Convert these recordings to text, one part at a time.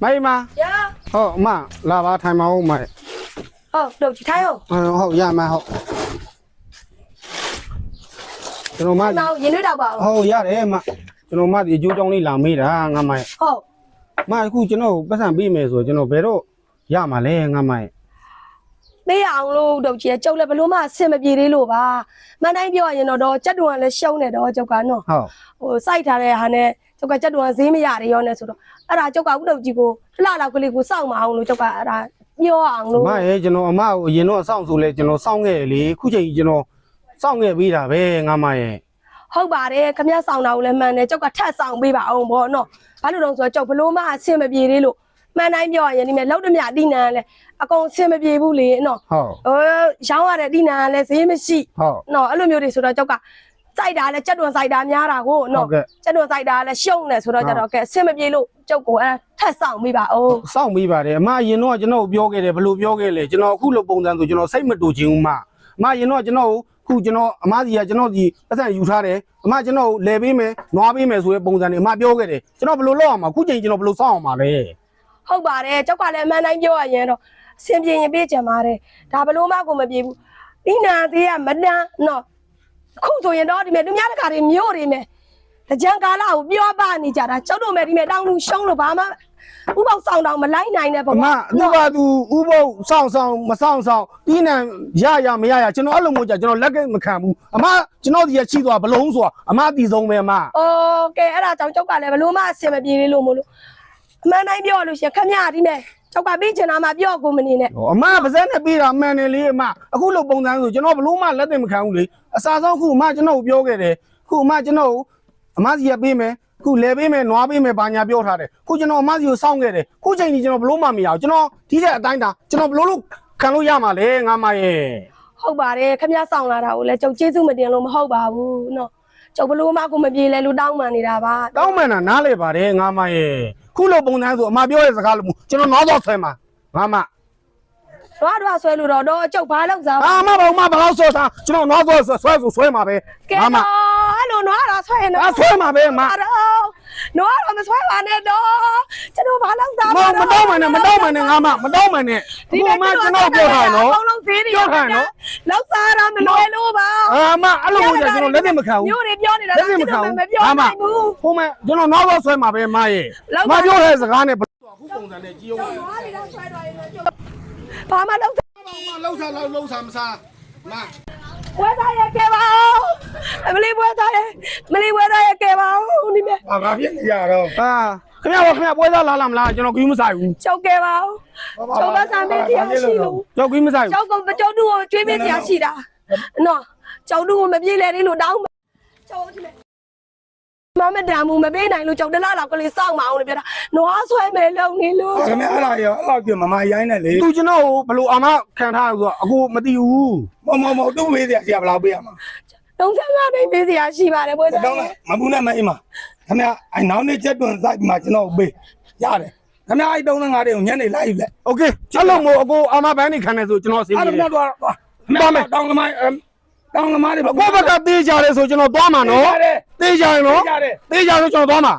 မိုင်မဟုတ်အမလာပါထိုင်မအောင်မိုင်ဟုတ်တော့ထိုင်ဟုတ်ဟုတ်ရမဟုတ်ကျွန်တော်မနောက်ရင်တွေ့တော့ပါဟုတ်ရတယ်အမကျွန်တော်မဒီအကျိုးကြောင့်လေးလာမေးတာငါမိုင်ဟုတ်မအခုကျွန်တော်ပတ်စံပေးမယ်ဆိုကျွန်တော်ဘယ်တော့ရမှာလဲငါမိုင်ပေးအောင်လို့တော့ကြီးကျုပ်လည်းဘလို့မှအဆင်မပြေသေးလို့ပါမန်တိုင်းပြောရရင်တော့ကြက်တွန်ကလည်းရှုံးနေတော့ကျုပ်ကနော်ဟုတ်ဟိုစိုက်ထားတဲ့ဟာနဲ့ကျုပ်ကကြက်တွန်ဈေးမရရရောနဲ့ဆိုတော့အဲ့ဒါကျုပ်ကဥတုပ်ကြီးကိုလှလောက်ကလေးကိုစောင့်မအောင်လို့ကျုပ်ကအဲ့ဒါပြောအောင်လို့မရဲ့ကျွန်တော်အမကိုအရင်တော့စောင့်ဆိုလဲကျွန်တော်စောင့်ခဲ့လေခုချိန်ကျွန်တော်စောင့်ခဲ့ပြီးတာပဲငါမရဲ့ဟုတ်ပါတယ်ခမရဆောင်တာကိုလည်းမှန်တယ်ကျုပ်ကထပ်ဆောင်ပေးပါအောင်ဗောနော်ဘာလို့တော့ဆိုတော့ကျုပ်ဘလို့မှအဆင်မပြေသေးလို့မှန်တိုင်းပြောရရင်ဒီမဲ့လောက်တမြအတိနန်းလဲအကုန်အဆင်မပြေဘူးလေနော်ဟုတ်ရောင်းရတဲ့အတိနန်းလဲဈေးမရှိနော်အဲ့လိုမျိုးတွေဆိုတော့ကျုပ်ကစိုက်တာလဲကြက်တွန်စိုက်တာများတာကိုနော်ကြက်တွန်စိုက်တာလဲရှုံနေဆိုတော့ကြတော့ကဲအဆင်မပြေလို့ကျုပ်ကိုအဲ့ထက်ဆောင်မိပါအောင်စောင့်မိပါတယ်အမရင်တော့ကျွန်တော်ပြောခဲ့တယ်ဘယ်လိုပြောခဲ့လဲကျွန်တော်အခုလိုပုံစံဆိုကျွန်တော်စိတ်မတူချင်ဘူးမရင်တော့ကျွန်တော်ခုကျွန်တော်အမစီကကျွန်တော်ဒီပတ်စံယူထားတယ်အမကျွန်တော်လဲပေးမယ်နွားပေးမယ်ဆိုတဲ့ပုံစံတွေအမပြောခဲ့တယ်ကျွန်တော်ဘယ်လိုလုပ်အောင်မခုချိန်ကျွန်တော်ဘယ်လိုစောင့်အောင်မလဲဟုတ်ပါတယ်ကျုပ်ကလည်းအမှန်တိုင်းပြောရရင်တော့အဆင်ပြေရင်ပြေးကြမှာတယ်ဒါဘလို့မှကိုမပြေဘူးဒီနာသေးကမတန်းနော်ခုဆိုရင်တော့ဒီမဲ့သူများတကာတွေမျိုးတွေမဲ့တကြံကာလကိုပြောပါနေကြတာကျုပ်တို့မဲ့ဒီမဲ့တောင်းလူရှုံးလို့ဘာမှဥပုပ်ဆောင်တောင်မလိုက်နိုင်တဲ့ပုံအမသူကသူဥပုပ်ဆောင်မဆောင်ဒီနံရမရကျွန်တော်အဲ့လိုမျိုးကြကျွန်တော်လက်ကမခံဘူးအမကျွန်တော်ဒီရချိသွားဘလုံးဆိုတာအမတီဆုံးပဲအမโอเคအဲ့ဒါကြောင့်ကျုပ်ကလည်းဘလို့မှအဆင်မပြေသေးလို့မို့လို့အမှန်တိုင်းပြောလို့ရှိရင်ခမရဒီမဲ့ကျောက်ကပြီးချင်တာမှပြောကိုမနေနဲ့အမပါဇက်နဲ့ပြီးတာမှန်တယ်လေအမအခုလိုပုံစံဆိုကျွန်တော်ဘလို့မှလက်သိမခံဘူးလေအစားဆုံးခုအမကျွန်တော်ပြောခဲ့တယ်ခုအမကျွန်တော်အမစီရပေးမယ်ခုလဲပေးမယ်နွားပေးမယ်ဘာညာပြောထားတယ်ခုကျွန်တော်အမစီကိုစောင့်ခဲ့တယ်ခုချိန်ကြီးကျွန်တော်ဘလို့မှမရအောင်ကျွန်တော်ဒီတဲ့အတိုင်းတာကျွန်တော်ဘလို့ခံလို့ရမှာလေငါမရဲ့ဟုတ်ပါတယ်ခမရဆောင်လာတာကိုလည်းကျုပ်ကျေးဇူးမတင်လို့မဟုတ်ပါဘူးနော်ကျုပ်ဘလို့မှကိုမပြေလဲလို့တောင်းပန်နေတာပါတောင်းပန်တာနားလေပါတယ်ငါမရဲ့ခုလိုပုံစံဆိုအမပြောတဲ့စကားလို့ကျွန်တော်နောက်တော့ဆွဲမှာငါမတော့ဆွဲလို့တော့ကျုပ်ဘာလောက်စားပါအမဘာမှဘာလို့ဆွဲစားကျွန်တော်နောက်တော့ဆွဲမှာပဲငါမအဲ့လိုနွားတော့ဆွဲနေဆွဲမှာပဲအမနွားတော့မဆွဲပါနဲ့တော့ကျွန်တော်ဘာလောက်စားပါမတော့မှနဲ့ငါမမတော့မှနဲ့ဒီမကျွန်တော်ပြောထားနော်အလုံးသေးတယ်ပြောထားနော်လောက်စားတာမလွယ်လို့ပါအမအဲ့လိုမျိုးကျွန်တော်လက်သိမခံဘူးမျိုးတွေပြောနေတာလက်သိမခံဘူးမပြောနိုင်ဘူးဟိုမှာကျွန်တော်နောက်တော့ဆွဲမှာပဲအမရဲ့မပြောတဲ့စကားနဲ့ခုပုံစံနဲ့ကြီးအောင်နွားတွေတော့ဆွဲတော့ရင်ဘာမှလောက်လောက်စားမစားမဝဲသားရကဲပါအမလေးဝဲသားရကဲပါဒီမဲ့ဘာဖြစ်နေရတော့ဟာခင်ဗျာပွဲစားလာမလားကျွန်တော်ကြီးမဆိုင်ဘူးကျောက်ကဲပါကျောက်ကစားမေးတရားရှိလို့ကျောက်ကြီးမဆိုင်ဘူးကျောက်တူကိုကျွေးမေးတရားရှိတာနော်ကျောက်တူကိုမပြေလဲသေးလို့တောင်းကျောက်ဒီမဲ့မတန်ဘူးမပေးနိုင်လို့ကျောက်တလားလောက်ကလေးစောင့်မအောင်လို့ပြောတာနွားဆွဲမယ်လုံနေလို့ခင်ဗျာအဲ့ဒါရောအဲ့လောက်ပြမမရိုင်းနဲ့လေသူကျွန်တော်ဘလို့အာမခံထားလို့ဆိုတော့အခုမသိဘူးမသူ့ဝေးစရာဘယ်လောက်ပေးရမှာ35သိန်းပေးစရာရှိပါတယ်ဘွေးသားမဘူးနဲ့မအိမ်မှာခင်ဗျာအဲ့နောက်နေ့ချက်တွန်စိုက်မှာကျွန်တော်ပေးရတယ်ခင်ဗျာအဲ့35သိန်းကိုညနေလိုက်ယူလိုက်โอเคချက်လို့မို့အကိုအာမဘန်းနေခံနေဆိုကျွန်တော်စီးပြီးအဲ့တော့ခင်ဗျာတောင်းသမားတွေဘဘကသေးကြတယ်ဆိုကျွန်တော်သွားမှာနော်သေးကြရင်နော်သေးကြလို့ကျွန်တော်သွားမှာ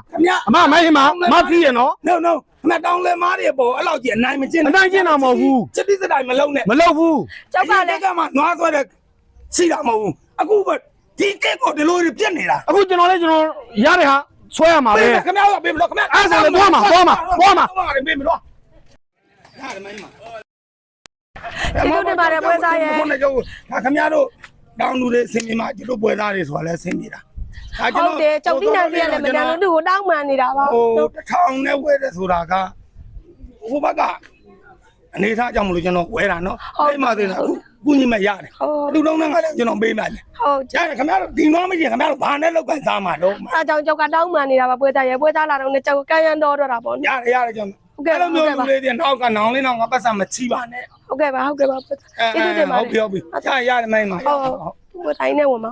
အမမိုင်းမှာမဖီးရနော် no အမတောင်းလဲမားတွေပေါ့အဲ့လောက်ကြီးအနိုင်မကျင်းတာမဟုတ်ဘူးစစ်တိစတိုင်မလုံးနဲ့မလုံးဘူးကျောက်ကလည်းကမှနွားဆွဲတဲ့ရှိတာမဟုတ်ဘူးအခုဒီကက်ကိုဒီလိုပြက်နေတာအခုကျွန်တော်ရတဲ့ဟာဆွဲရမှာပဲခင်ဗျားကပေးမလို့ခင်ဗျာအဲ့ဒါလည်းသွားမှာပေးမလို့ရတယ်မိုင်းမှာကျေးဇူးတင်ပါတယ်ပွဲစားရဲ့ဒါခင်ဗျားတို့တောင်းလူတွေဆင်းပြေမှာကျွန်တော်ပွဲသားတွေဆိုတာလဲဆင်းပြေတာဟုတ်တယ်ကျောက်တိနာကြီးကလည်းမတန်လို့သူ့ကိုတောင်းပန်နေတာပါဟို1000နဲ့ဝဲတယ်ဆိုတာကဟိုဘက်ကအနေထားကြောင့်မလို့ကျွန်တော်ဝဲတာနော်အဲ့မှာသေးတာအခုညီမရတယ်လူလုံးနဲ့ငါလည်းကျွန်တော်ပေးလိုက်တယ်ဟုတ်ရတယ်ခင်ဗျားတို့ဒီနော်မရှိခင်ဗျားတို့ဘာနဲ့လောက်ကန်စားမှာတော့အဲ့ကြောင့်ကျောက်ကတောင်းပန်နေတာပါပွဲသားရဲ့ပွဲသားလာတော့နဲ့ကျောက်ကရန်တော်တာပေါ့ရတယ်ကျွန်တော်အဲ့လိုမျိုးလူလေးတွေနောက်ကနောင်လေးနောက်ကပတ်စံမချီပါနဲ့ဟုတ်ကဲ့ပါကျေးဇူးတင်ပါတယ်ဟုတ်ပြီရတယ်မိုင်းမှာဟုတ်တိုင်းနဲ့ဝင်ပါ